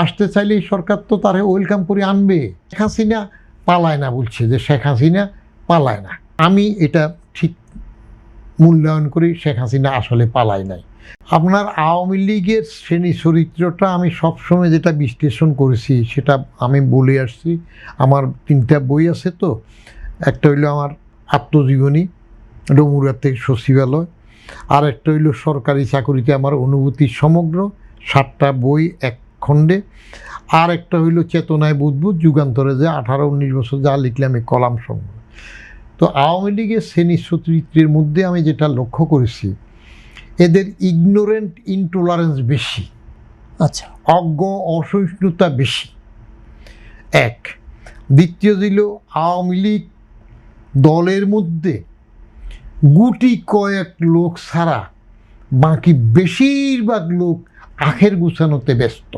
আসতে চাইলে এই সরকার তো তারে ওয়েলকাম করে আনবে। শেখ হাসিনা পালায় না বলছে, যে শেখ হাসিনা পালায় না। আমি এটা ঠিক মূল্যায়ন করি, শেখ হাসিনা আসলে পালায় নাই। আপনার আওয়ামী লীগের শ্রেণী চরিত্রটা আমি সবসময় যেটা বিশ্লেষণ করেছি সেটা আমি বলে আসছি। আমার 3টা বই আছে, তো একটা হইলো আমার আত্মজীবনী ডমুরিয়া থেকে সচিবালয়, আর একটা হইলো সরকারি চাকরিতে আমার অনুভূতি সমগ্র, 7টা বই এক খণ্ডে, আর একটা হইলো চেতনায় বুদবুদ যুগান্তরে যে 18-19 বছর যা লিখলাম এই কলাম সংগ্রহ। তো আওয়ামী লীগের শ্রেণী চরিত্রের মধ্যে আমি যেটা লক্ষ্য করেছি, এদের ইগনোরেন্ট ইনটলারেন্স বেশি, আচ্ছা, অজ্ঞ অসহিষ্ণুতা বেশি, এক। দ্বিতীয় ছিল আওয়ামী লীগ দলের মধ্যে গুটি কয়েক লোক ছাড়া বাকি বেশিরভাগ লোক আখের গুছানোতে ব্যস্ত,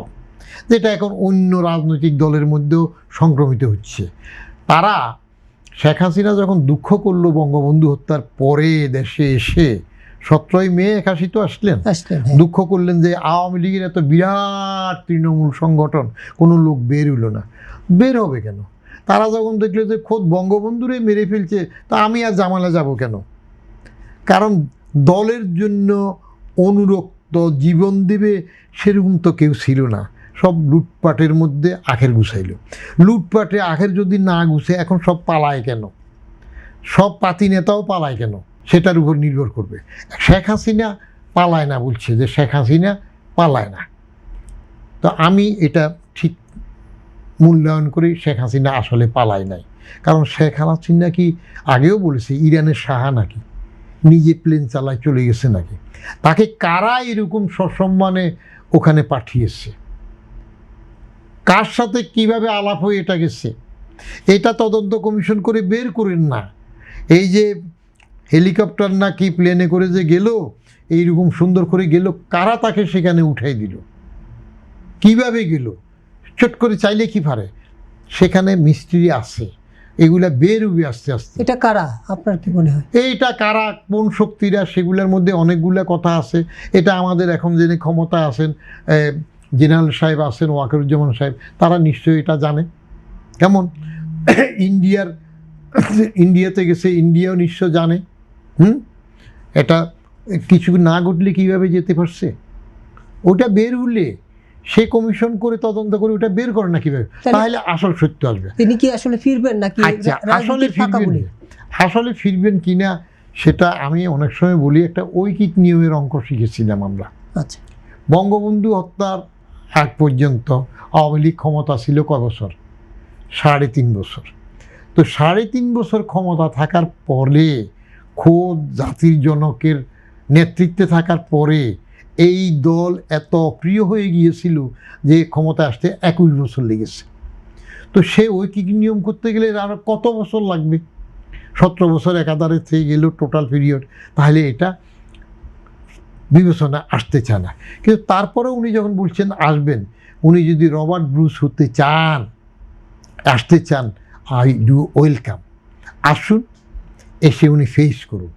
যেটা এখন অন্য রাজনৈতিক দলের মধ্যেও সংক্রমিত হচ্ছে। তারা শেখ হাসিনা যখন দুঃখ করলো বঙ্গবন্ধু হত্যার পরে দেশে এসে, 17ই মে 81 তো আসলেন, দুঃখ করলেন যে আওয়ামী লীগের এত বিরাট তৃণমূল সংগঠন কোনো লোক বের হইল না। বের হবে কেন? তারা যখন দেখলো যে খোদ বঙ্গবন্ধুরে মেরে ফেলছে, তা আমি আর জামালে যাব কেন? কারণ দলের জন্য অনুরক্ত জীবন দেবে সেরকম তো কেউ ছিল না। সব লুটপাটের মধ্যে আখের গুছাইল। লুটপাটে আখের যদি না গুছে এখন সব পালায় কেন? সব পাতি নেতাও পালায় কেন? সেটার উপর নির্ভর করবে। শেখ হাসিনা পালায় না বলছে, যে শেখ হাসিনা পালায় না। তো আমি এটা ঠিক মূল্যায়ন করি, শেখ হাসিনা আসলে পালায় নাই। কারণ শেখ হাসিনা কি আগেও বলেছে ইরানের শাহ নাকি, নিজে প্লেন চালায় চলে গেছে নাকি? তাকে কারা এরকম সসম্মানে ওখানে পাঠিয়েছে, কার সাথে কিভাবে আলাপ হয়ে এটা গেছে, এটা তদন্ত কমিশন করে বের করেন না। এই যে হেলিকপ্টার না কি প্লেনে করে যে গেল, এইরকম সুন্দর করে গেল, কারা তাকে সেখানে উঠাই দিল, কিভাবে গেল, চট করে চাইলে কি পারে? সেখানে মিস্ট্রি আছে, এগুলা বের হবে আস্তে আস্তে। এটা কারা আপনার কি মনে হয়? এইটা কারা, কোন শক্তিরা, সেগুলোর মধ্যে অনেকগুলা কথা আছে। এটা আমাদের এখন যিনি ক্ষমতা আছেন, জেনারেল সাহেব আছেন, ওয়াকারুজ্জামান সাহেব, তারা নিশ্চয়ই এটা জানে। কেমন ইন্ডিয়াতে গেছে, ইন্ডিয়াও নিশ্চয় জানে। এটা কিছু না ঘটলে কীভাবে যেতে পারছে, ওটা বের হলে সে কমিশন করে তদন্ত করে ওটা বের করে না কিভাবে, তাহলে আসল সত্য আসবে। তিনি কি আসলে ফিরবেন নাকি? আচ্ছা, আসলে ফিরবেন কিনা সেটা আমি অনেক সময় বলি, একটা ঐকিক নিয়মের অঙ্ক শিখেছিলাম আমরা। আচ্ছা, বঙ্গবন্ধু হত্যার আগ পর্যন্ত আওয়ামী লীগ ক্ষমতা ছিল কয় বছর? 3.5 বছর। তো 3.5 বছর ক্ষমতা থাকার পরে, খোদ জাতির জনকের নেতৃত্বে থাকার পরে এই দল এত প্রিয় হয়ে গিয়েছিল যে ক্ষমতা আসতে 21 বছর লেগেছে। তো সে ঐকিক নিয়ম করতে গেলে আর কত বছর লাগবে? 17 বছর একাধারে থেকে গেল টোটাল পিরিয়ড। তাহলে এটা বিবেচনা আসতে চায় না। কিন্তু তারপরে উনি যখন বলছেন আসবেন, উনি যদি রবার্ট ব্রুস হতে চান, আসতে চান, আই ডু ওয়েলকাম। আসুন, এসে উনি ফেস করুন।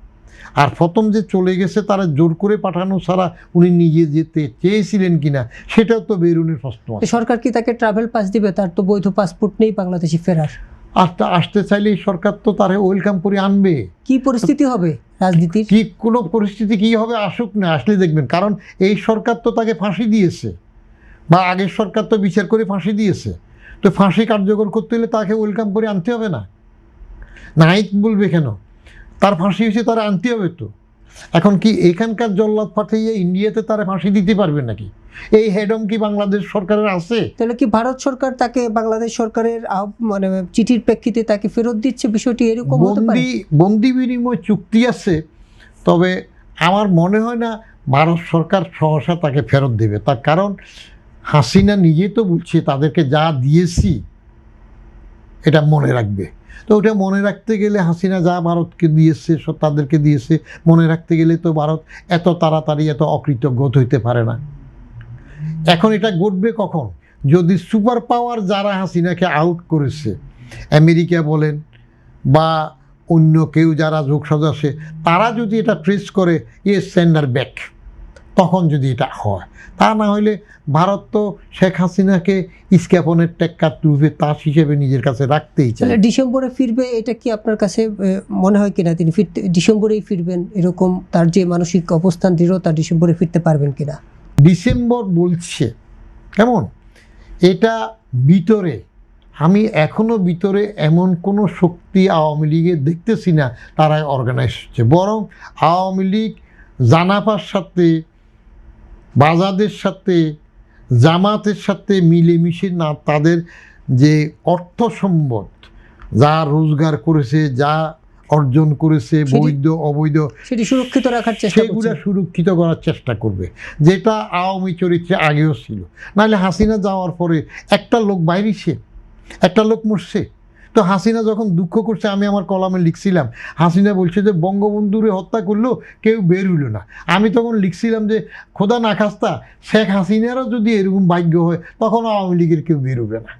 আর প্রথম যে চলে গেছে তারা জোর করে পাঠানো ছাড়া উনি নিজে যেতে চেয়েছিলেন কিনা সেটাও তো বেরুনের প্রশ্ন। সরকার কি তাকে ট্রাভেল পাস দিবে? তার তো বৈধ পাসপোর্ট নেই বাংলাদেশি ফেরার। আসতে চাইলে সরকার তো তারে ওয়েলকাম করে আনবে। কি পরিস্থিতি হবে রাজনীতির? কি কোনো পরিস্থিতি কি হবে, আসুক না, আসলে দেখবেন। কারণ এই সরকার তো তাকে ফাঁসি দিয়েছে, বা আগের সরকার তো বিচার করে ফাঁসি দিয়েছে। তো ফাঁসি কার্যকর করতে হলে তাকে ওয়েলকাম করে আনতে হবে না? নাই বলবে কেন? তার ফাঁসি হয়েছে, তারা আনতে হবে তো। এখন কি এখানকার জল্লাদ পাঠিয়ে ইন্ডিয়াতে তারা ফাঁসি দিতে পারবে নাকি? এই হেডম কি বাংলাদেশ সরকারের আছে? তাহলে কি ভারত সরকার তাকে বাংলাদেশ সরকারের মানে চিঠির প্রেক্ষিতে তাকে ফেরত দিচ্ছে? বিষয়টি এরকম হতে পারে? বন্দি বিনিময় চুক্তি আছে, তবে আমার মনে হয় না ভারত সরকার সহসা তাকে ফেরত দেবে। তার কারণ হাসিনা নিজে তো বলছে তাদেরকে যা দিয়েছি এটা মনে রাখবে। তো ওটা মনে রাখতে গেলে হাসিনা যা ভারতকে দিয়েছে সব তাদেরকে দিয়েছে, মনে রাখতে গেলে তো ভারত এত তাড়াতাড়ি এত অকৃতজ্ঞ হইতে পারে না। এখন এটা ঘটবে কখন? যদি সুপার পাওয়ার যারা হাসিনাকে আউট করেছে, আমেরিকা বলেন বা অন্য কেউ যারা যোগ সদস্য, তারা যদি এটা ট্রেস করে সেন্ডার ব্যাক, তখন যদি এটা হয়। তা না হলে ভারত তো শেখ হাসিনাকে ইস্কাপনের টেক্কার রূপে তাস হিসেবে নিজের কাছে রাখতেই চায়। তাহলে ডিসেম্বরে ফিরবে, এটা কি আপনার কাছে মনে হয় কিনা তিনি ডিসেম্বরেই ফিরবেন, এরকম তার যে মানসিক অবস্থান দৃঢ়তা, ডিসেম্বরে ফিরতে পারবেন কিনা? ডিসেম্বর বলছে কেমন, এটা ভিতরে আমি এখনো ভিতরে এমন কোনো শক্তি আওয়ামী লীগে দেখতেছি না তারা অর্গানাইজ হচ্ছে। বরং আওয়ামী লীগ জানাপার সাথে, বাজাদের সাথে, জামাতের সাথে মিলেমিশে না তাদের যে অর্থ সম্পদ, যা রোজগার করেছে, যা অর্জন করেছে, বৈধ অবৈধ, সেটি সুরক্ষিত রাখার চেষ্টা সেগুলো করছেন। সুরক্ষিত করার চেষ্টা করবে, যেটা আওয়ামী চরিত্রে আগেও ছিল। নাহলে হাসিনা যাওয়ার পরে একটা লোক বাইরেছে, একটা লোক মরছে। তো হাসিনা যখন দুঃখ করছে, আমি আমার কলামে লিখছিলাম, হাসিনা বলছে যে বঙ্গবন্ধুরে হত্যা করলো, কেউ বের হইল না। আমি তখন লিখছিলাম যে খোদা না খাস্তা শেখ হাসিনারও যদি এরকম ভাগ্য হয়, তখন আওয়ামী লীগের কেউ বেরোবে না।